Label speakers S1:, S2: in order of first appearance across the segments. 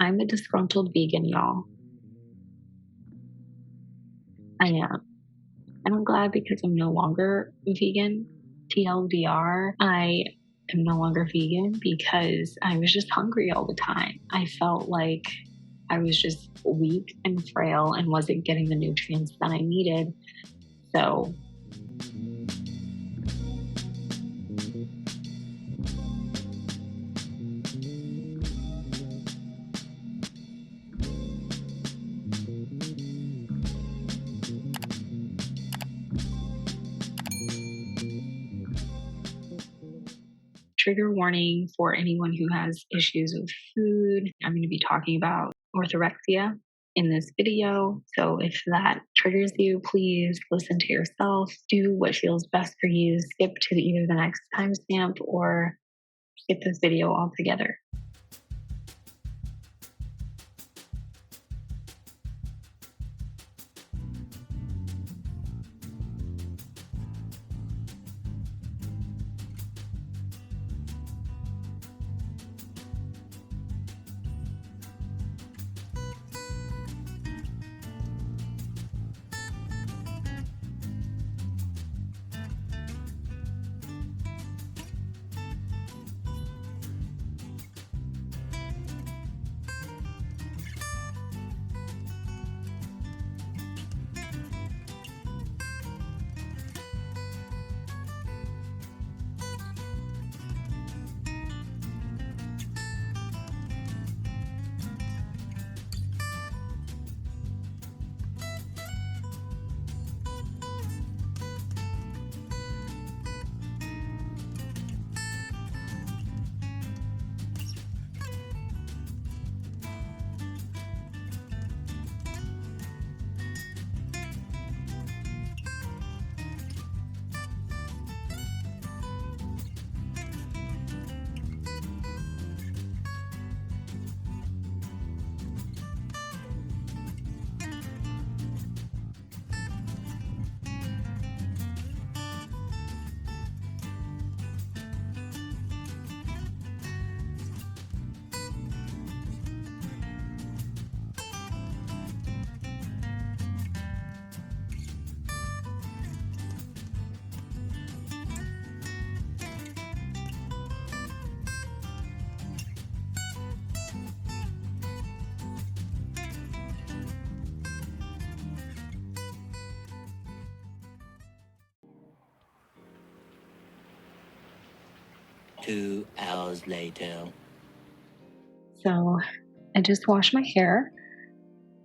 S1: I'm a disgruntled vegan, y'all. I am. And I'm glad because I'm no longer vegan. TLDR, I am no longer vegan because I was just hungry all the time. I felt like I was just weak and frail and wasn't getting the nutrients that I needed. So trigger warning for anyone who has issues with food. I'm going to be talking about orthorexia in this video. So if that triggers you, please listen to yourself. Do what feels best for you. Skip to either the next timestamp or skip this video altogether.
S2: Two hours later.
S1: So I just washed my hair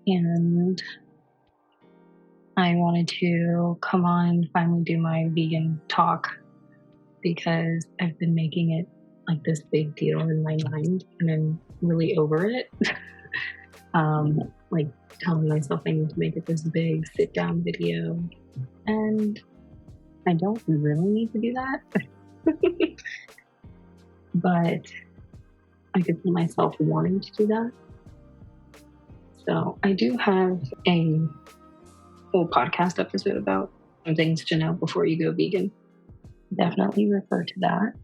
S1: and I wanted to come on and finally do my vegan talk because I've been making it like this big deal in my mind and I'm really over it. Like telling myself I need to make it this big sit down video, and I don't really need to do that. But I could see myself wanting to do that. So I do have a whole podcast episode about some things to know before you go vegan. Definitely refer to that.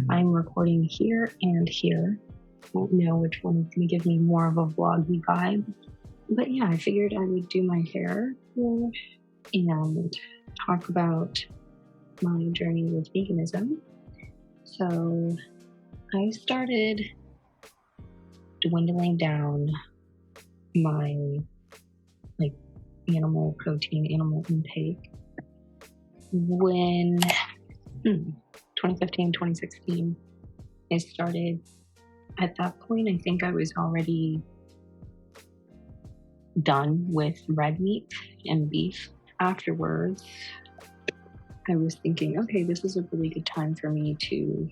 S1: I'm recording here and here. Won't know which one is going to give me more of a vloggy vibe. But yeah, I figured I would do my hair and talk about my journey with veganism. So I started dwindling down my animal protein, animal intake when 2015, 2016, I started. At that point, I think I was already done with red meat and beef. Afterwards, I was thinking, okay, this is a really good time for me to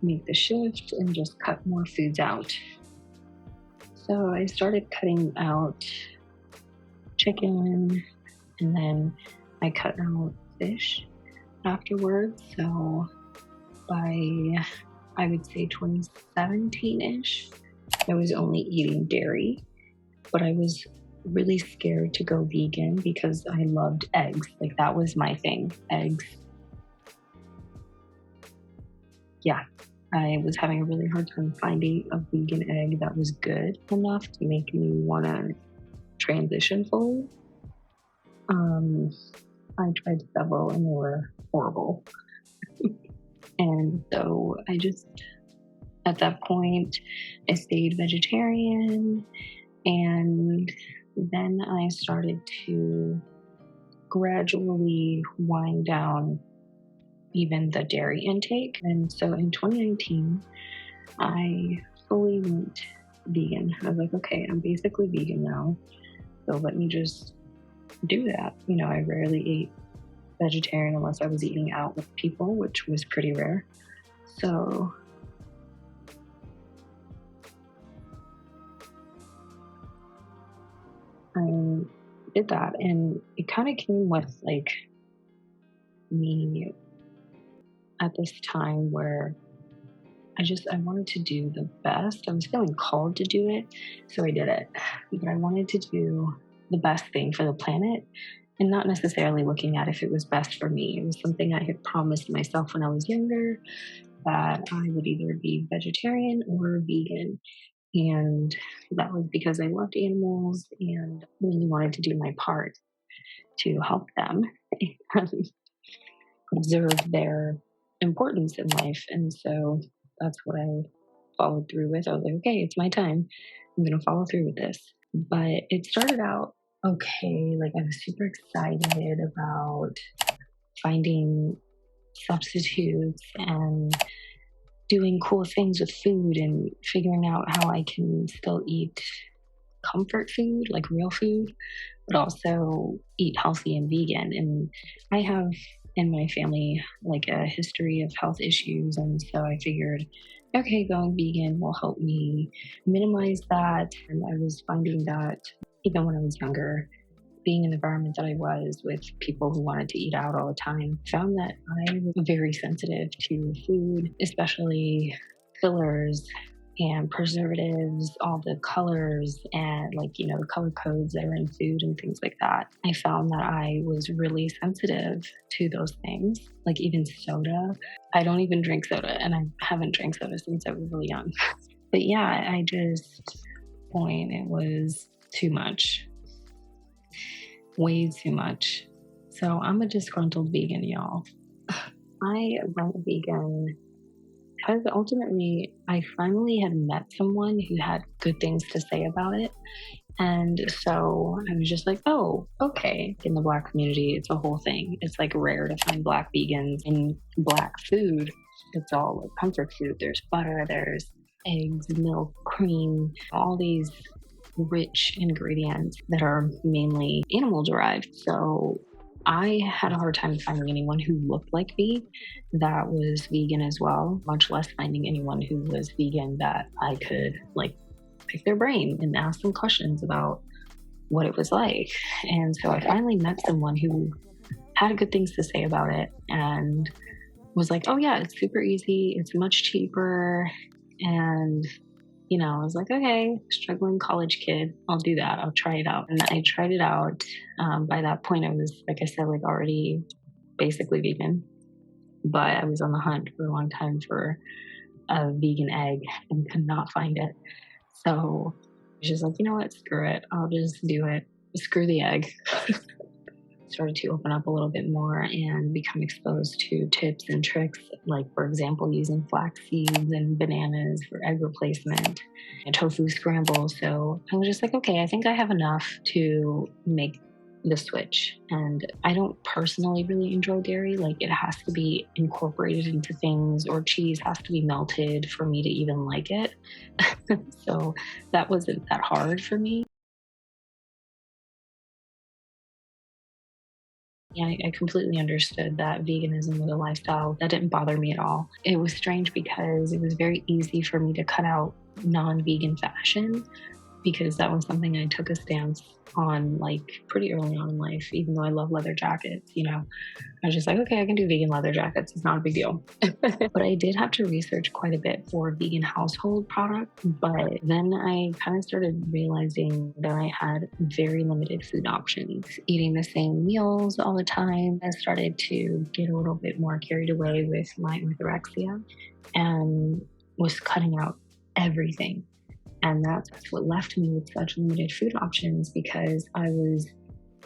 S1: make the shift and just cut more foods out. So I started cutting out chicken, and then I cut out fish afterwards. So by, I would say 2017-ish, I was only eating dairy, but I was really scared to go vegan because I loved eggs. Like that was my thing, eggs. Yeah, I was having a really hard time finding a vegan egg that was good enough to make me want to transition fully. I tried several and they were horrible. And so at that point, I stayed vegetarian, and then I started to gradually wind down even the dairy intake. And so in 2019, I fully went vegan. I was like, okay, I'm basically vegan now, so let me just do that. I rarely ate vegetarian unless I was eating out with people, which was pretty rare. So I did that, and it kind of came with like me at this time where I wanted to do the best. I was feeling called to do it, so I did it. But I wanted to do the best thing for the planet, and not necessarily looking at if it was best for me. It was something I had promised myself when I was younger, that I would either be vegetarian or vegan. And that was because I loved animals and really wanted to do my part to help them and observe their importance in life. And so that's what I followed through with. I was like, okay, it's my time. I'm going to follow through with this. But it started out okay. Like, I was super excited about finding substitutes and doing cool things with food and figuring out how I can still eat comfort food, like real food, but also eat healthy and vegan. And I have in my family like a history of health issues. And so I figured, okay, going vegan will help me minimize that. And I was finding that even when I was younger, being in the environment that I was with people who wanted to eat out all the time, found that I was very sensitive to food, especially fillers and preservatives, all the colors and the color codes that are in food and things like that. I found that I was really sensitive to those things, like even soda. I don't even drink soda, and I haven't drank soda since I was really young. But yeah, it was too much. Way too much. So I'm a disgruntled vegan, y'all. I went vegan because ultimately I finally had met someone who had good things to say about it. And so I was just like, oh, okay. In the Black community, it's a whole thing. It's like rare to find Black vegans in Black food. It's all like comfort food. There's butter, there's eggs, milk, cream, all these rich ingredients that are mainly animal derived. So I had a hard time finding anyone who looked like me that was vegan as well, much less finding anyone who was vegan that I could pick their brain and ask them questions about what it was like. And so I finally met someone who had good things to say about it and was like, oh yeah, it's super easy. It's much cheaper. And I was like, okay, struggling college kid, I'll do that. I'll try it out. And I tried it out. By that point, I was, like I said, already basically vegan. But I was on the hunt for a long time for a vegan egg and could not find it. So I was just like, you know what, screw it. I'll just do it. Screw the egg. Started to open up a little bit more and become exposed to tips and tricks, like, for example, using flax seeds and bananas for egg replacement and tofu scramble. So I was just like, okay, I think I have enough to make the switch. And I don't personally really enjoy dairy. It has to be incorporated into things, or cheese has to be melted for me to even like it. So that wasn't that hard for me. Yeah, I completely understood that veganism was a lifestyle. That didn't bother me at all. It was strange because it was very easy for me to cut out non-vegan fashion, because that was something I took a stance on like pretty early on in life, even though I love leather jackets, I was just like, okay, I can do vegan leather jackets. It's not a big deal. But I did have to research quite a bit for vegan household products. But then I kind of started realizing that I had very limited food options, eating the same meals all the time. I started to get a little bit more carried away with my orthorexia and was cutting out everything. And that's what left me with such limited food options, because I was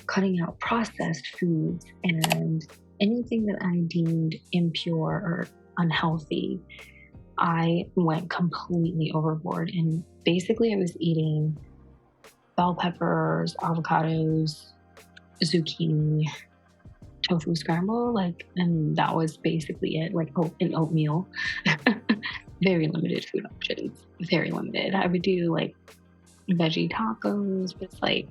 S1: cutting out processed foods and anything that I deemed impure or unhealthy. I went completely overboard. And basically I was eating bell peppers, avocados, zucchini, tofu scramble, and that was basically it, and oatmeal. Very limited food options, very limited. I would do veggie tacos, but it's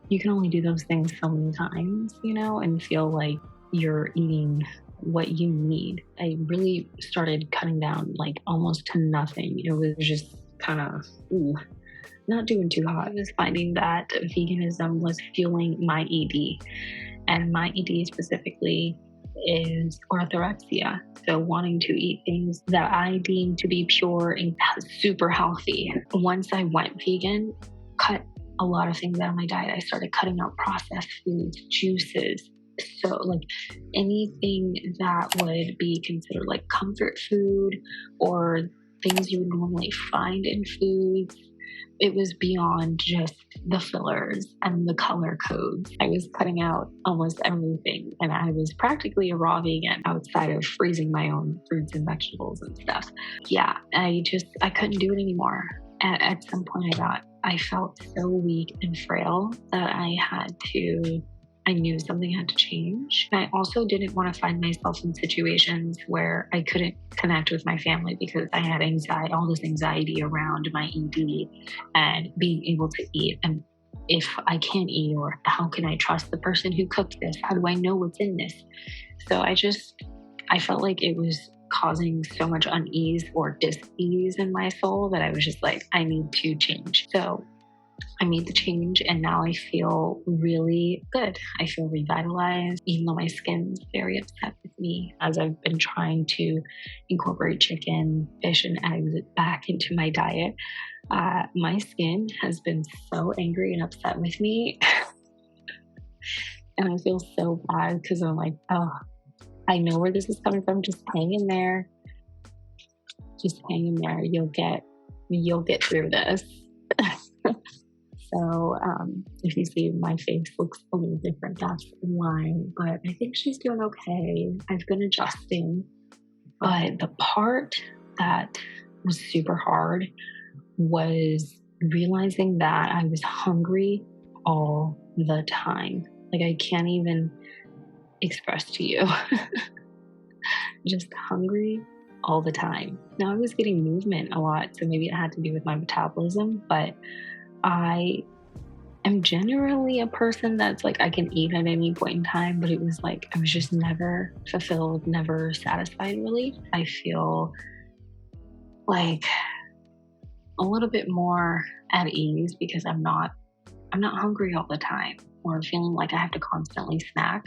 S1: you can only do those things so many times, and feel like you're eating what you need. I really started cutting down almost to nothing. It was just kind of, not doing too hot. I was finding that veganism was fueling my ED, and my ED specifically is orthorexia. So wanting to eat things that I deem to be pure and super healthy. Once I went vegan, cut a lot of things out of my diet. I started cutting out processed foods, juices. So anything that would be considered comfort food or things you would normally find in foods. It was beyond just the fillers and the color codes. I was cutting out almost everything, and I was practically a raw vegan outside of freezing my own fruits and vegetables and stuff. Yeah, I couldn't do it anymore. At some point I felt so weak and frail that I knew something had to change. And I also didn't want to find myself in situations where I couldn't connect with my family because I had all this anxiety around my ED and being able to eat. And if I can't eat, or how can I trust the person who cooked this? How do I know what's in this? So I felt like it was causing so much unease or dis-ease in my soul that I was just I need to change. So I made the change, and now I feel really good. I feel revitalized, even though my skin's very upset with me as I've been trying to incorporate chicken, fish, and eggs back into my diet. My skin has been so angry and upset with me. And I feel so bad because I'm I know where this is coming from. Just hang in there. Just hang in there. You'll get through this. So if you see my face looks a little different, that's why. But I think she's doing okay. I've been adjusting. But the part that was super hard was realizing that I was hungry all the time. I can't even express to you. Just hungry all the time. Now I was getting movement a lot, so maybe it had to do with my metabolism, but I am generally a person that's I can eat at any point in time, but it was I was just never fulfilled, never satisfied really. I feel a little bit more at ease because I'm not hungry all the time or feeling I have to constantly snack.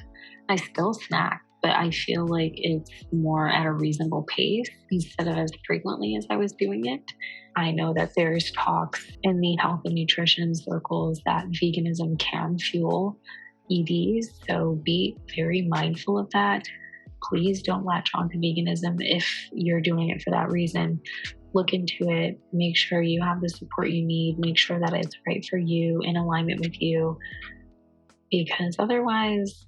S1: I still snack, but I feel it's more at a reasonable pace instead of as frequently as I was doing it. I know that there's talks in the health and nutrition circles that veganism can fuel EDs, so be very mindful of that. Please don't latch on to veganism if you're doing it for that reason. Look into it, make sure you have the support you need, make sure that it's right for you, in alignment with you, because otherwise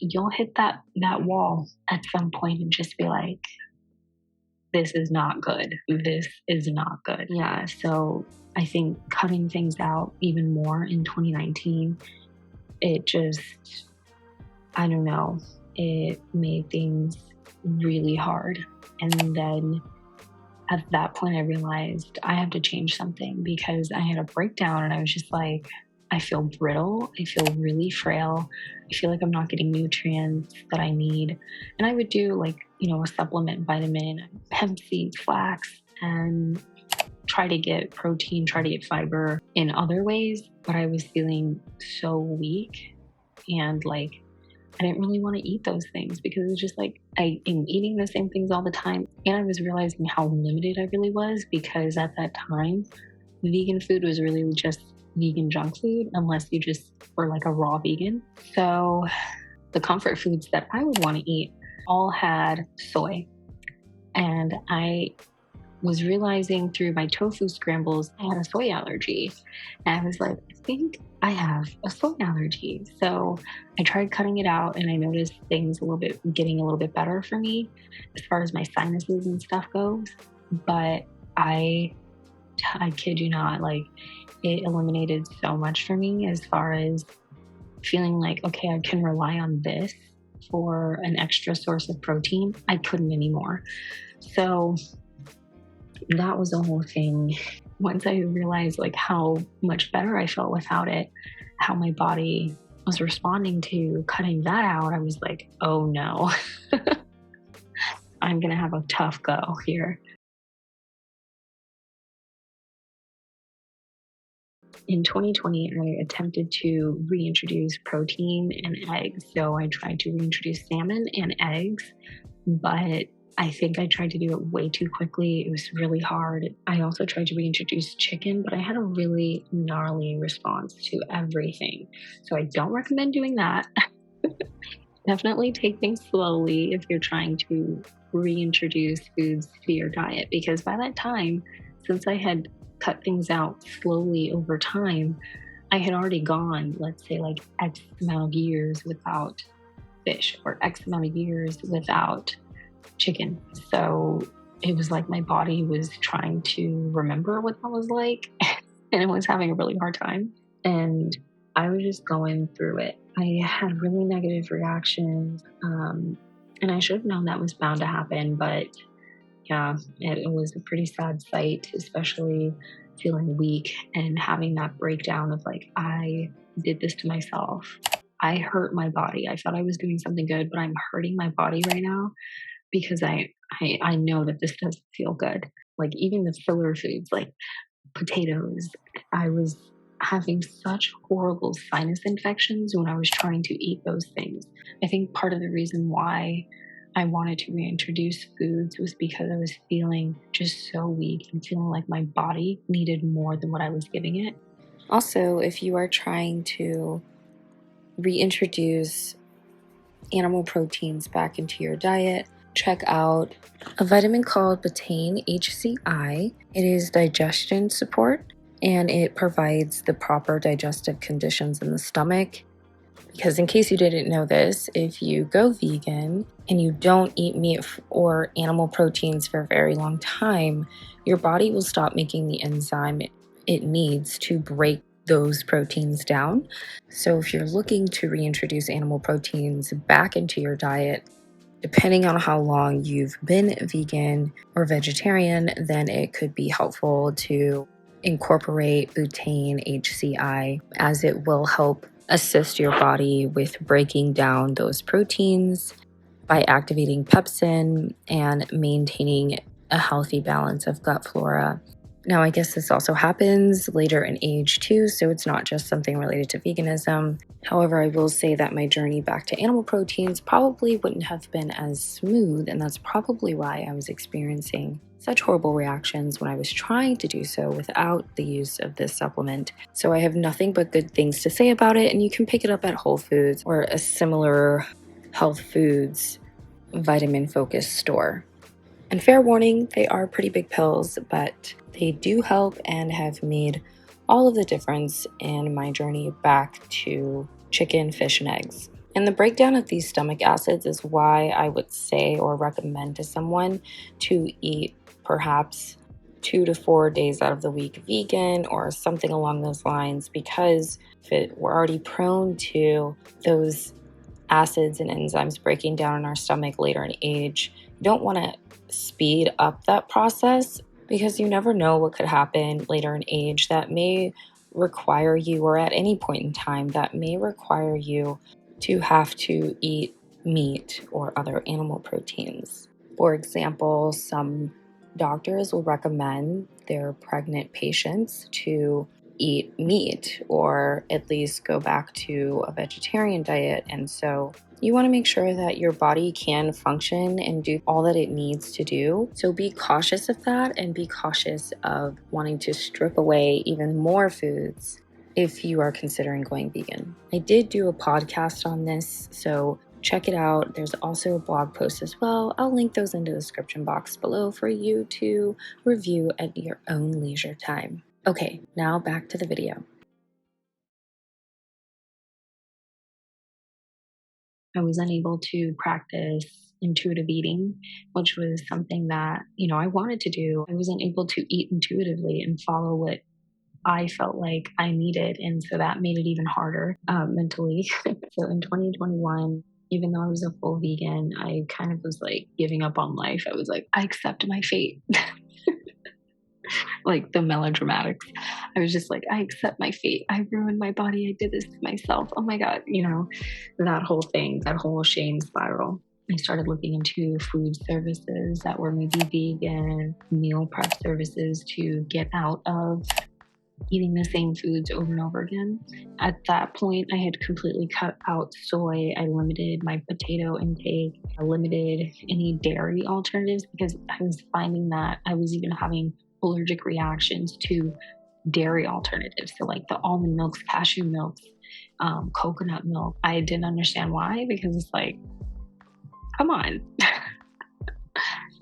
S1: you'll hit that wall at some point and just be this is not good. This is not good. Yeah, so I think cutting things out even more in 2019, it just, I don't know, it made things really hard. And then at that point, I realized I have to change something because I had a breakdown and I was just I feel brittle. I feel really frail. I feel I'm not getting nutrients that I need. And I would do a supplement vitamin, hemp seed, flax, and try to get protein, try to get fiber in other ways, but I was feeling so weak and like I didn't really want to eat those things because it was just like I am eating the same things all the time. And I was realizing how limited I really was because at that time, vegan food was really just vegan junk food unless you just were like a raw vegan. So the comfort foods that I would want to eat all had soy. And I was realizing through my tofu scrambles, I had a soy allergy. And I was like, I think I have a soy allergy. So I tried cutting it out and I noticed things getting a little bit better for me as far as my sinuses and stuff goes. But I kid you not, like it eliminated so much for me as far as feeling like, okay, I can rely on this for an extra source of protein. I couldn't anymore. So that was the whole thing. Once I realized like how much better I felt without it, how my body was responding to cutting that out, I was like, oh no, I'm going to have a tough go here. In 2020, I attempted to reintroduce protein and eggs. So I tried to reintroduce salmon and eggs, but I think I tried to do it way too quickly. It was really hard. I also tried to reintroduce chicken, but I had a really gnarly response to everything. So I don't recommend doing that. Definitely take things slowly if you're trying to reintroduce foods to your diet, because by that time, since I had cut things out slowly over time, I had already gone, let's say, like X amount of years without fish or X amount of years without chicken. So it was like my body was trying to remember what that was like and it was having a really hard time. And I was just going through it. I had really negative reactions. And I should have known that was bound to happen, but yeah, it was a pretty sad sight, especially feeling weak and having that breakdown of like, I did this to myself. I hurt my body. I thought I was doing something good, but I'm hurting my body right now because I know that this doesn't feel good. Like even the filler foods, like potatoes, I was having such horrible sinus infections when I was trying to eat those things. I think part of the reason why I wanted to reintroduce foods was because I was feeling just so weak and feeling like my body needed more than what I was giving it.
S3: Also, if you are trying to reintroduce animal proteins back into your diet, check out a vitamin called betaine HCI. It is digestion support and it provides the proper digestive conditions in the stomach. Because in case you didn't know this, if you go vegan and you don't eat meat or animal proteins for a very long time, your body will stop making the enzyme it needs to break those proteins down. So if you're looking to reintroduce animal proteins back into your diet, depending on how long you've been vegan or vegetarian, then it could be helpful to incorporate betaine HCI, as it will help assist your body with breaking down those proteins by activating pepsin and maintaining a healthy balance of gut flora. Now, I guess this also happens later in age too, so it's not just something related to veganism. However, I will say that my journey back to animal proteins probably wouldn't have been as smooth, and that's probably why I was experiencing such horrible reactions when I was trying to do so without the use of this supplement. So I have nothing but good things to say about it, and you can pick it up at Whole Foods or a similar health foods vitamin-focused store. And fair warning, they are pretty big pills, but they do help and have made all of the difference in my journey back to chicken, fish, and eggs. And the breakdown of these stomach acids is why I would say or recommend to someone to eat perhaps 2 to 4 days out of the week vegan or something along those lines, because if we're already prone to those acids and enzymes breaking down in our stomach later in age, you don't want to speed up that process, because you never know what could happen later in age that may require you, or at any point in time that may require you to have to eat meat or other animal proteins. For example, some doctors will recommend their pregnant patients to eat meat or at least go back to a vegetarian diet. And so you want to make sure that your body can function and do all that it needs to do. So be cautious of that and be cautious of wanting to strip away even more foods if you are considering going vegan. I did do a podcast on this, so check it out. There's also a blog post as well. I'll link those in the description box below for you to review at your own leisure time. Okay, now back to the video.
S1: I was unable to practice intuitive eating, which was something that, I wanted to do. I wasn't able to eat intuitively and follow what I felt like I needed. And so that made it even harder mentally. So in 2021, even though I was a full vegan, I kind of was like giving up on life. I was like, I accept my fate. Like the melodramatics. I was just like, I accept my fate. I ruined my body. I did this to myself. Oh my God. That whole thing, that whole shame spiral. I started looking into food services that were maybe vegan, meal prep services to get out of eating the same foods over and over again. At that point, I had completely cut out soy. I limited my potato intake. I limited any dairy alternatives because I was finding that I was even having allergic reactions to dairy alternatives. So like the almond milks, cashew milks, coconut milk. I didn't understand why, because it's like, come on.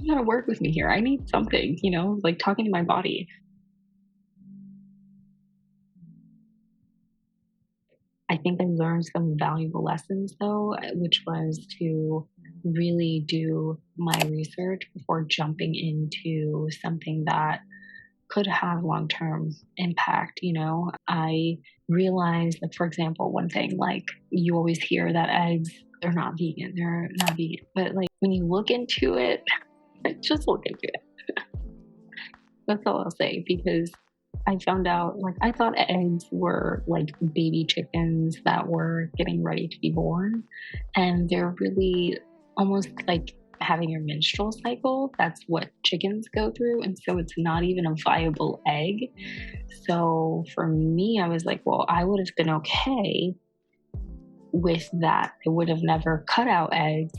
S1: You gotta work with me here. I need something, like talking to my body. I think I learned some valuable lessons though, which was to really do my research before jumping into something that could have long-term impact. I realized that, for example, one thing, like you always hear that eggs, they're not vegan, but like when you look into it, just look into it. That's all I'll say, because I found out, like, I thought eggs were like baby chickens that were getting ready to be born. And they're really almost like having your menstrual cycle. That's what chickens go through. And so it's not even a viable egg. So for me, I was like, well, I would have been okay with that. I would have never cut out eggs,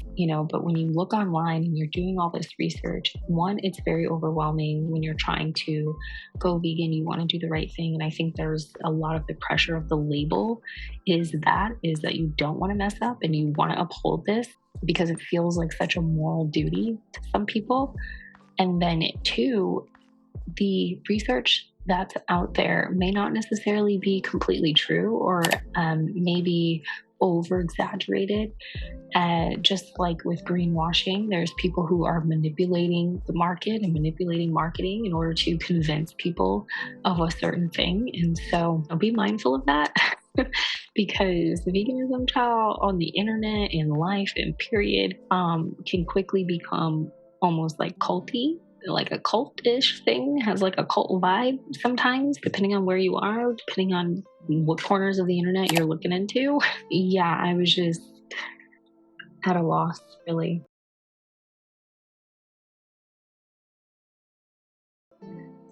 S1: but when you look online and you're doing all this research, one, it's very overwhelming when you're trying to go vegan. You want to do the right thing. And I think there's a lot of the pressure of the label is that you don't want to mess up and you want to uphold this because it feels like such a moral duty to some people. And then two, the research that's out there may not necessarily be completely true or maybe over exaggerated. Just like with greenwashing, there's people who are manipulating the market and manipulating marketing in order to convince people of a certain thing. And so be mindful of that because veganism, child, on the internet and life and period, can quickly become almost like culty. Like a cult-ish thing, has like a cult vibe sometimes, depending on where you are, depending on what corners of the internet you're looking into. Yeah, I was just at a loss, really.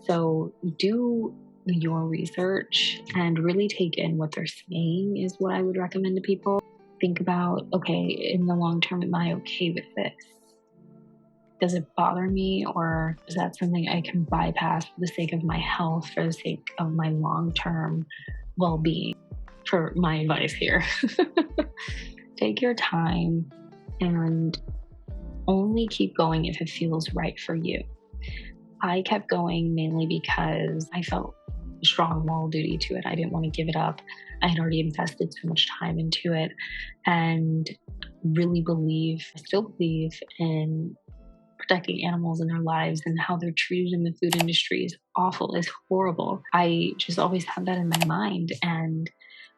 S1: So do your research and really take in what they're saying is what I would recommend to people. Think about, okay, in the long term, am I okay with this? Does it bother me, or is that something I can bypass for the sake of my health, for the sake of my long-term well-being? For my advice here, take your time and only keep going if it feels right for you. I kept going mainly because I felt a strong moral duty to it. I didn't want to give it up. I had already invested so much time into it and really still believe in protecting animals in their lives, and how they're treated in the food industry is awful, is horrible. I just always had that in my mind and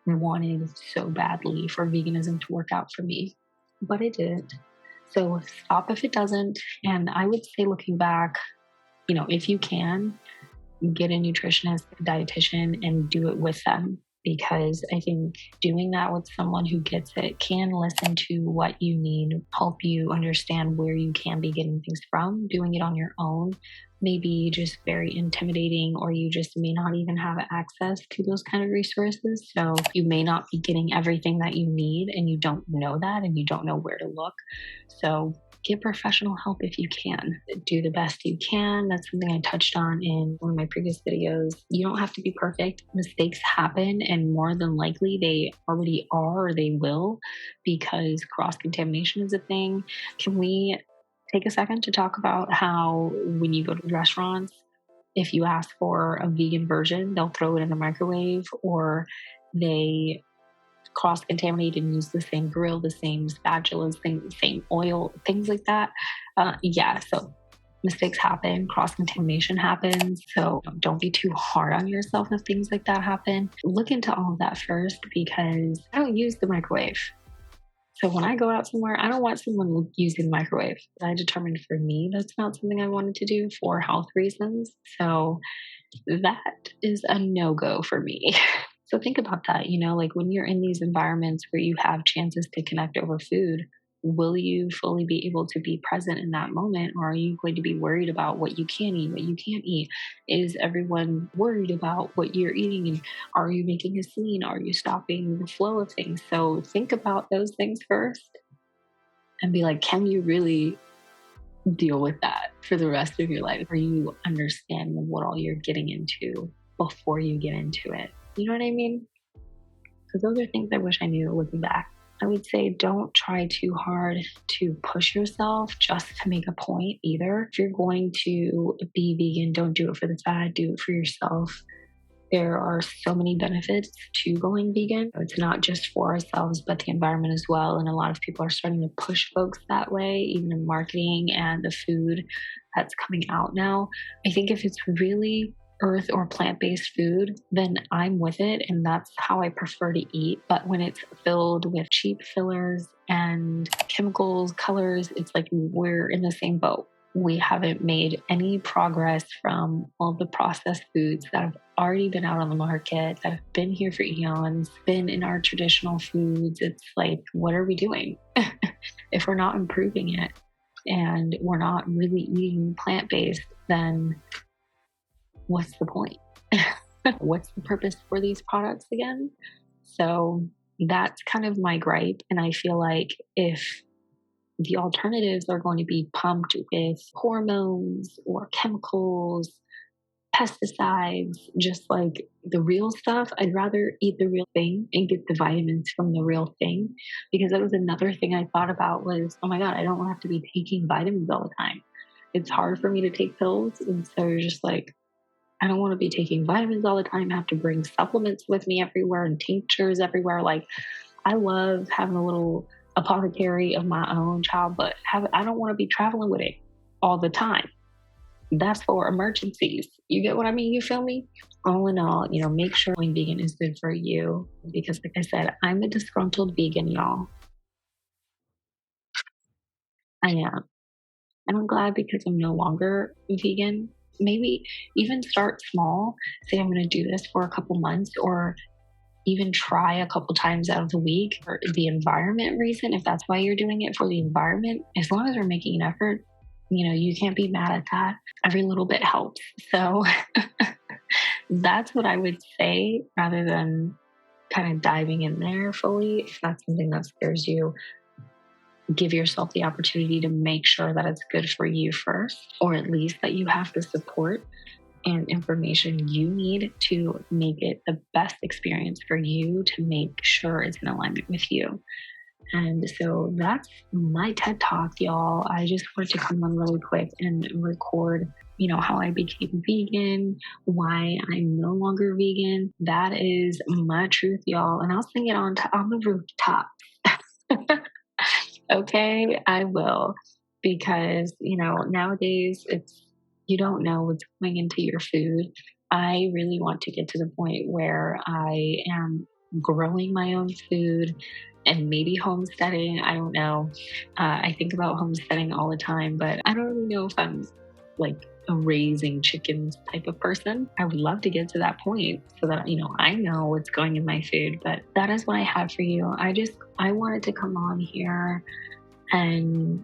S1: wanted so badly for veganism to work out for me, but it didn't. So stop if it doesn't. And I would say, looking back, if you can, get a nutritionist, a dietitian, and do it with them. Because I think doing that with someone who gets it can listen to what you need, help you understand where you can be getting things from. Doing it on your own maybe just very intimidating, or you just may not even have access to those kind of resources. So you may not be getting everything that you need, and you don't know that, and you don't know where to look. So get professional help if you can. Do the best you can. That's something I touched on in one of my previous videos. You don't have to be perfect. Mistakes happen, and more than likely they already are, or they will, because cross-contamination is a thing. Can we take a second to talk about how when you go to restaurants, if you ask for a vegan version, they'll throw it in the microwave, or they cross-contaminate and use the same grill, the same spatulas, the same oil, things like that. So mistakes happen, cross-contamination happens. So don't be too hard on yourself if things like that happen. Look into all of that first, because I don't use the microwave. So when I go out somewhere, I don't want someone using the microwave. I determined for me that's not something I wanted to do for health reasons. So that is a no-go for me. So think about that, like when you're in these environments where you have chances to connect over food, will you fully be able to be present in that moment? Or are you going to be worried about what you can eat, what you can't eat? Is everyone worried about what you're eating? And are you making a scene? Are you stopping the flow of things? So think about those things first and be like, can you really deal with that for the rest of your life? Are you understanding what all you're getting into before you get into it? You know what I mean? Because those are things I wish I knew looking back. I would say don't try too hard to push yourself just to make a point either. If you're going to be vegan, don't do it for the fad, do it for yourself. There are so many benefits to going vegan. It's not just for ourselves, but the environment as well. And a lot of people are starting to push folks that way, even in marketing and the food that's coming out now. I think if it's really earth or plant-based food, then I'm with it, and that's how I prefer to eat. But when it's filled with cheap fillers and chemicals, colors, it's like we're in the same boat. We haven't made any progress from all the processed foods that have already been out on the market, that have been here for eons, been in our traditional foods. It's like, what are we doing if we're not improving it and we're not really eating plant-based? Then what's the point? What's the purpose for these products again? So that's kind of my gripe. And I feel like if the alternatives are going to be pumped with hormones or chemicals, pesticides, just like the real stuff, I'd rather eat the real thing and get the vitamins from the real thing. Because that was another thing I thought about was, oh my God, I don't have to be taking vitamins all the time. It's hard for me to take pills. And so you're just like, I don't want to be taking vitamins all the time. I have to bring supplements with me everywhere and tinctures everywhere. Like, I love having a little apothecary of my own, child, but I don't want to be traveling with it all the time. That's for emergencies. You get what I mean? You feel me? All in all, make sure going vegan is good for you. Because like I said, I'm a disgruntled vegan, y'all. I am. And I'm glad, because I'm no longer vegan. Maybe even start small. Say I'm going to do this for a couple months, or even try a couple times out of the week for the environment reason. If that's why you're doing it, for the environment, as long as we're making an effort, you can't be mad at that. Every little bit helps. So that's what I would say, rather than kind of diving in there fully. If that's something that scares you, give yourself the opportunity to make sure that it's good for you first, or at least that you have the support and information you need to make it the best experience for you, to make sure it's in alignment with you. And so that's my TED Talk, y'all. I just wanted to come on really quick and record, how I became vegan, why I'm no longer vegan. That is my truth, y'all. And I'll sing it on the rooftop. Okay, I will. Because, nowadays you don't know what's going into your food. I really want to get to the point where I am growing my own food and maybe homesteading. I don't know. I think about homesteading all the time, but I don't really know if I'm like a raising chickens type of person. I would love to get to that point so that, I know what's going in my food. But that is what I have for you. I wanted to come on here and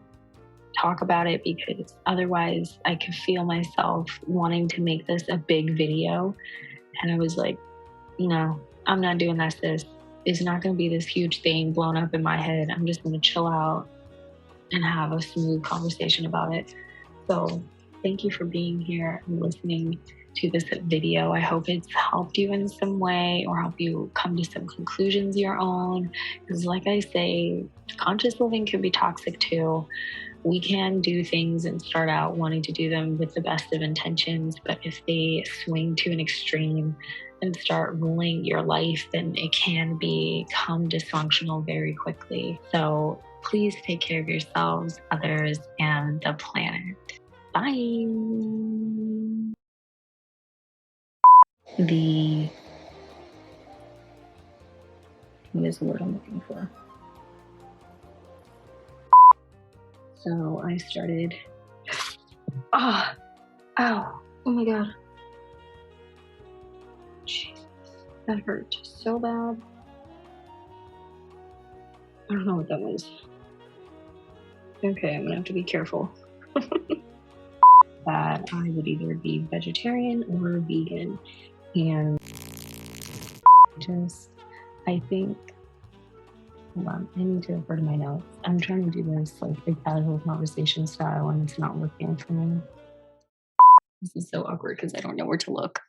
S1: talk about it, because otherwise I could feel myself wanting to make this a big video. And I was like, no, I'm not doing that, sis. It's not going to be this huge thing blown up in my head. I'm just going to chill out and have a smooth conversation about it. So thank you for being here and listening to this video. I hope it's helped you in some way or help you come to some conclusions your own. Because like I say, conscious living can be toxic too. We can do things and start out wanting to do them with the best of intentions, but if they swing to an extreme and start ruling your life, then it can become dysfunctional very quickly. So please take care of yourselves, others, and the planet. Bye. What is the word I'm looking for? So I started, ow, oh my God. Jesus, that hurt so bad. I don't know what that was. Okay, I'm gonna have to be careful. That I would either be vegetarian or vegan. And I think, hold on, I need to refer to my notes. I'm trying to do this like a casual conversation style and it's not working for me. This is so awkward because I don't know where to look.